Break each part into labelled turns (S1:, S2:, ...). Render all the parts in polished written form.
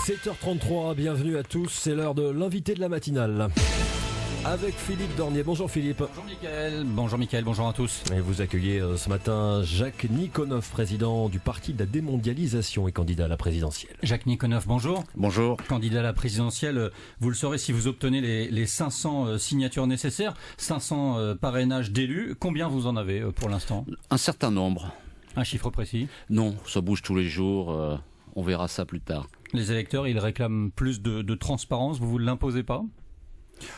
S1: 7h33, bienvenue à tous, c'est l'heure de l'invité de la matinale. Avec Philippe Dornier. Bonjour Philippe.
S2: Bonjour Mickaël, bonjour à tous.
S1: Et vous accueillez ce matin Jacques Nikonov, président du Parti de la démondialisation et candidat à la présidentielle.
S2: Jacques Nikonov, bonjour.
S3: Bonjour.
S2: Candidat à la présidentielle, vous le saurez si vous obtenez les 500 signatures nécessaires, 500 parrainages d'élus. Combien vous en avez pour l'instant?
S3: Un certain nombre.
S2: Un chiffre précis?
S3: Non, ça bouge tous les jours, on verra ça plus tard.
S2: Les électeurs, ils réclament plus de transparence, vous ne l'imposez pas?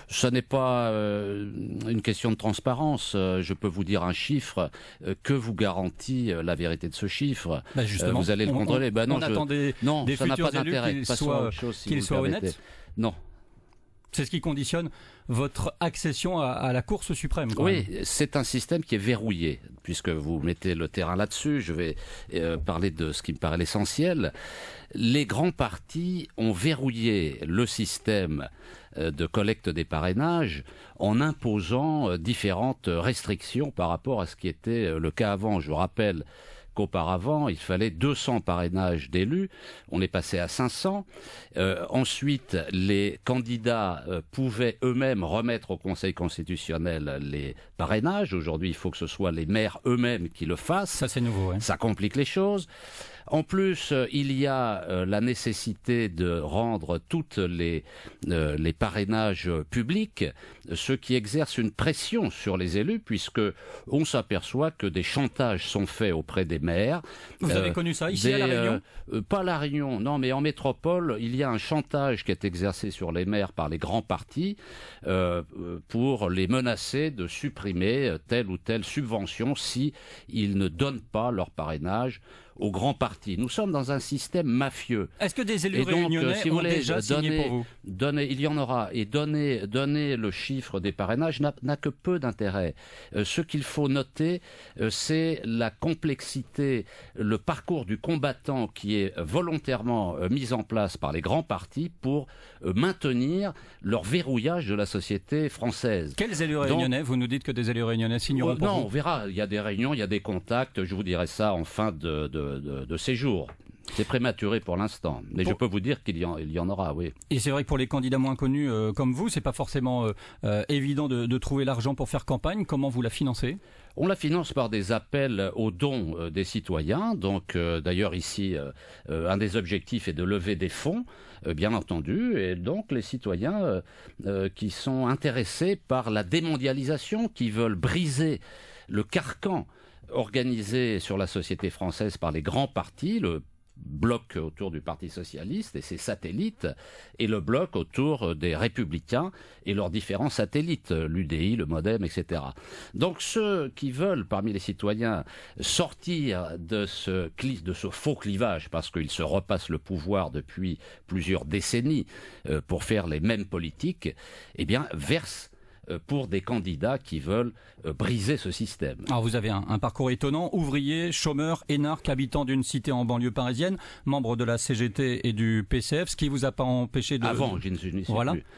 S3: Ce n'est pas une question de transparence. Je peux vous dire un chiffre que vous garantit la vérité de ce chiffre.
S2: Justement,
S3: vous allez le contrôler.
S2: On attendait des
S3: ça n'a pas
S2: futurs élus
S3: d'intérêt.
S2: qu'ils soient honnêtes.
S3: Non.
S2: C'est ce qui conditionne votre accession à la Cour suprême.
S3: Oui, c'est un système qui est verrouillé. Puisque vous mettez le terrain là-dessus, je vais parler de ce qui me paraît l'essentiel. Les grands partis ont verrouillé le système de collecte des parrainages en imposant différentes restrictions par rapport à ce qui était le cas avant. Je vous rappelle qu'auparavant, il fallait 200 parrainages d'élus. On est passé à 500. Ensuite, les candidats pouvaient eux-mêmes remettre au Conseil constitutionnel les parrainages. Aujourd'hui, il faut que ce soit les maires eux-mêmes qui le fassent.
S2: Ça, c'est nouveau.
S3: Ça complique les choses. En plus, il y a la nécessité de rendre toutes les parrainages publics, ce qui exerce une pression sur les élus, puisque on s'aperçoit que des chantages sont faits auprès des maires.
S2: Vous avez connu ça ici à La Réunion?
S3: Pas La Réunion, non, mais en métropole, il y a un chantage qui est exercé sur les maires par les grands partis pour les menacer de supprimer telle ou telle subvention si ils ne donnent pas leur parrainage aux grands partis. Nous sommes dans un système mafieux.
S2: Est-ce que des élus réunionnais ont déjà signé pour vous?
S3: Il y en aura. Et donner le chiffre des parrainages n'a que peu d'intérêt. Ce qu'il faut noter, c'est la complexité, le parcours du combattant qui est volontairement mis en place par les grands partis pour maintenir leur verrouillage de la société française.
S2: Quels élus réunionnais? Vous nous dites que des élus réunionnais signeront pour vous?
S3: Non, on verra. Il y a des réunions, il y a des contacts. Je vous dirai ça en fin de séjour. C'est prématuré pour l'instant, mais je peux vous dire qu'il y en aura, oui.
S2: Et c'est vrai que pour les candidats moins connus comme vous, c'est pas forcément évident de trouver l'argent pour faire campagne. Comment vous la financez?
S3: On la finance par des appels aux dons des citoyens. Donc, d'ailleurs, ici, un des objectifs est de lever des fonds, bien entendu. Et donc, les citoyens qui sont intéressés par la démondialisation, qui veulent briser le carcan organisé sur la société française par les grands partis, le bloc autour du Parti socialiste et ses satellites, et le bloc autour des Républicains et leurs différents satellites, l'UDI, le MoDem, etc. Donc ceux qui veulent, parmi les citoyens, sortir de ce faux clivage, parce qu'ils se repassent le pouvoir depuis plusieurs décennies pour faire les mêmes politiques, eh bien, versent pour des candidats qui veulent briser ce système.
S2: Alors vous avez un parcours étonnant, ouvrier, chômeur, énarque, habitant d'une cité en banlieue parisienne, membre de la CGT et du PCF, ce qui vous a pas empêché de...
S3: Avant, je ne suis plus.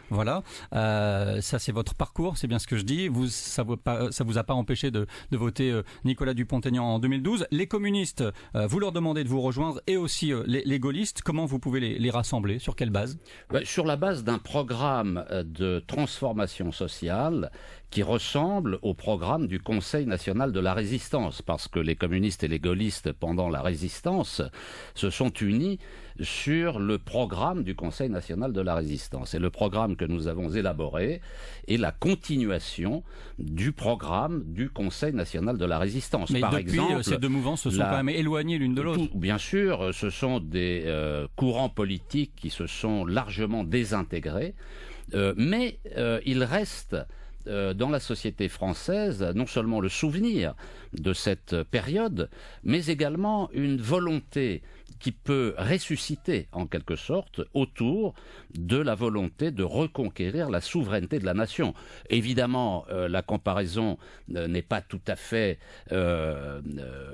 S2: Voilà. Ça c'est votre parcours, c'est bien ce que je dis. Ça vous a pas empêché de voter Nicolas Dupont-Aignan en 2012. Les communistes, vous leur demandez de vous rejoindre, et aussi les gaullistes. Comment vous pouvez les rassembler? Sur quelle base?
S3: Sur la base d'un programme de transformation sociale qui ressemble au programme du Conseil national de la résistance, parce que les communistes et les gaullistes, pendant la résistance, se sont unis sur le programme du Conseil national de la résistance. Et le programme que nous avons élaboré est la continuation du programme du Conseil national de la résistance.
S2: Mais
S3: par
S2: depuis,
S3: exemple,
S2: ces deux mouvances se sont quand même éloignées l'une de l'autre.
S3: Bien sûr, ce sont des courants politiques qui se sont largement désintégrés, mais il reste dans la société française non seulement le souvenir de cette période, mais également une volonté qui peut ressusciter en quelque sorte autour de la volonté de reconquérir la souveraineté de la nation. Évidemment, la comparaison n'est pas tout à fait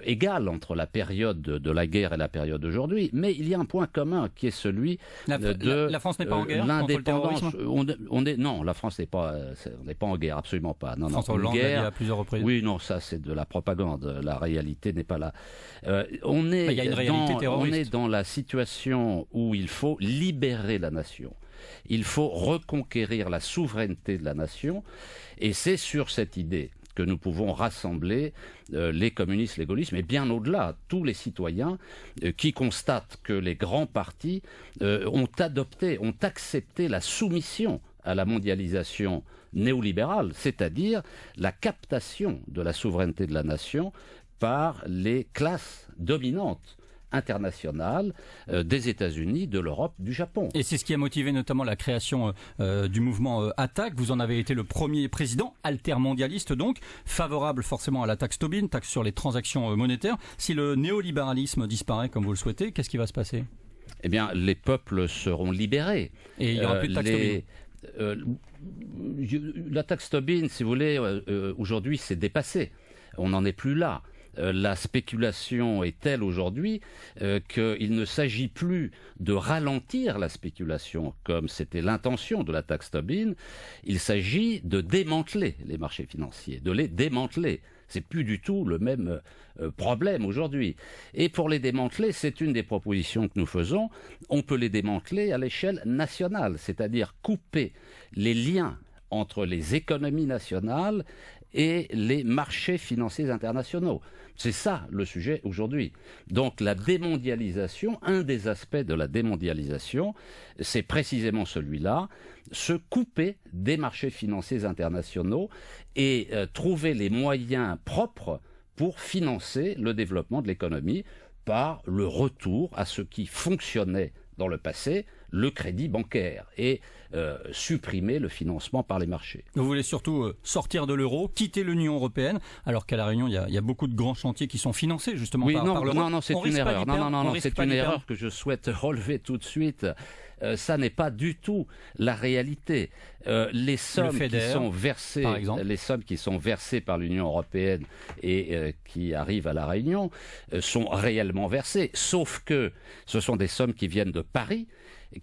S3: égale entre la période de la guerre et la période d'aujourd'hui, mais il y a un point commun qui est celui de
S2: la France n'est pas en guerre contre le terrorisme.
S3: Non, la France n'est pas, on n'est pas en guerre, absolument pas. Non,
S2: François Hollande l'a dit à plusieurs reprises.
S3: Oui, non, ça c'est de la propagande. La réalité n'est pas là. Il
S2: y a une réalité terroriste.
S3: est dans la situation où il faut libérer la nation. Il faut reconquérir la souveraineté de la nation. Et c'est sur cette idée que nous pouvons rassembler les communistes, les gaullistes, mais bien au-delà, tous les citoyens qui constatent que les grands partis ont accepté la soumission à la mondialisation néolibérale, c'est-à-dire la captation de la souveraineté de la nation par les classes dominantes internationales des États-Unis, de l'Europe, du Japon.
S2: Et c'est ce qui a motivé notamment la création du mouvement Attac. Vous en avez été le premier président, altermondialiste donc, favorable forcément à la taxe Tobin, taxe sur les transactions monétaires. Si le néolibéralisme disparaît comme vous le souhaitez, qu'est-ce qui va se passer ?
S3: Eh bien, les peuples seront libérés.
S2: Et il n'y aura plus de taxe Tobin.
S3: La taxe Tobin, si vous voulez, aujourd'hui, c'est dépassé. On n'en est plus là. La spéculation est telle aujourd'hui qu'il ne s'agit plus de ralentir la spéculation comme c'était l'intention de la taxe Tobin. Il s'agit de démanteler les marchés financiers, de les démanteler. C'est plus du tout le même problème aujourd'hui. Et pour les démanteler, c'est une des propositions que nous faisons. On peut les démanteler à l'échelle nationale, c'est-à-dire couper les liens entre les économies nationales et les marchés financiers internationaux. C'est ça le sujet aujourd'hui. Donc la démondialisation, un des aspects de la démondialisation, c'est précisément celui-là, se couper des marchés financiers internationaux et trouver les moyens propres pour financer le développement de l'économie par le retour à ce qui fonctionnait dans le passé, le crédit bancaire, et supprimer le financement par les marchés.
S2: Vous voulez surtout sortir de l'euro, quitter l'Union européenne, alors qu'à La Réunion, il y a beaucoup de grands chantiers qui sont financés justement par l'Europe.
S3: Non, c'est une erreur. Non, c'est une erreur que je souhaite relever tout de suite. Ça n'est pas du tout la réalité. Les sommes qui sont versées par l'Union européenne et qui arrivent à La Réunion sont réellement versées, sauf que ce sont des sommes qui viennent de Paris,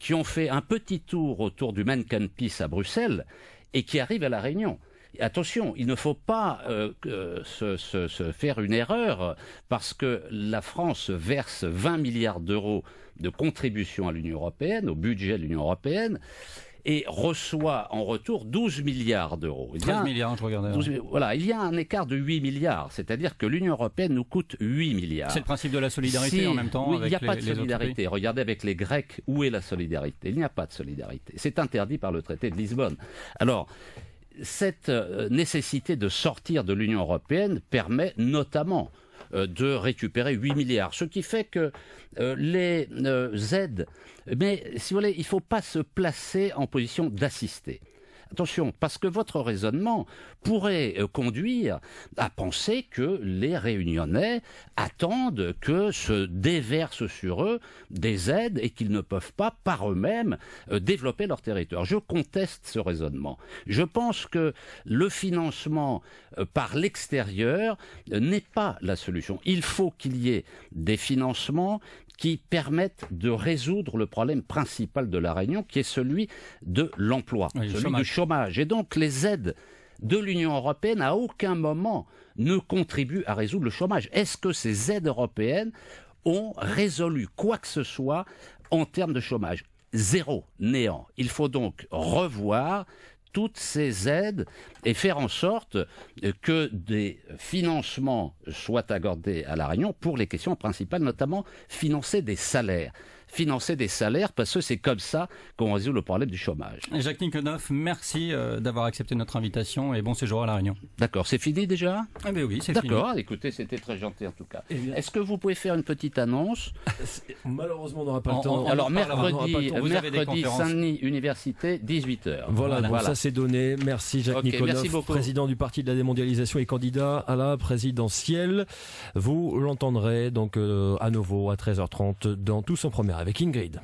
S3: qui ont fait un petit tour autour du Mannequin Peace à Bruxelles et qui arrivent à La Réunion. Attention, il ne faut pas se faire une erreur parce que la France verse 20 milliards d'euros de contribution à l'Union européenne, au budget de l'Union européenne, et reçoit en retour 12 milliards d'euros.
S2: 13 milliards, je regardais.
S3: Voilà, il y a un écart de 8 milliards, c'est-à-dire que l'Union européenne nous coûte 8 milliards.
S2: C'est le principe de la solidarité en même temps.
S3: Oui, il n'y a pas de solidarité. Regardez avec les Grecs, où est la solidarité ? Il n'y a pas de solidarité. C'est interdit par le traité de Lisbonne. Alors, cette nécessité de sortir de l'Union européenne permet notamment de récupérer 8 milliards. Ce qui fait que les aides, mais si vous voulez, il ne faut pas se placer en position d'assister. Attention, parce que votre raisonnement pourrait conduire à penser que les Réunionnais attendent que se déversent sur eux des aides et qu'ils ne peuvent pas par eux-mêmes développer leur territoire. Je conteste ce raisonnement. Je pense que le financement par l'extérieur n'est pas la solution. Il faut qu'il y ait des financements qui permettent de résoudre le problème principal de La Réunion, qui est celui de l'emploi, celui du chômage. Et donc les aides de l'Union européenne, à aucun moment, ne contribuent à résoudre le chômage. Est-ce que ces aides européennes ont résolu quoi que ce soit en termes de chômage ? Zéro, néant. Il faut donc revoir toutes ces aides et faire en sorte que des financements soient accordés à La Réunion pour les questions principales, notamment financer des salaires. Financer des salaires parce que c'est comme ça qu'on résout le problème du chômage.
S2: Jacques Nikonoff, merci d'avoir accepté notre invitation et bon séjour à La Réunion.
S3: D'accord, c'est fini déjà ?
S2: Ah ben oui, c'est fini.
S3: D'accord, écoutez, c'était très gentil en tout cas. Est-ce que vous pouvez faire une petite annonce ?
S1: Malheureusement, on n'aura pas le temps.
S3: Alors mercredi Saint-Denis Université, 18h.
S1: Voilà. Ça c'est donné. Merci Jacques Nikonoff, président du Parti de la démondialisation et candidat à la présidentielle. Vous l'entendrez donc à nouveau à 13h30 dans Tous en première avec Ingrid.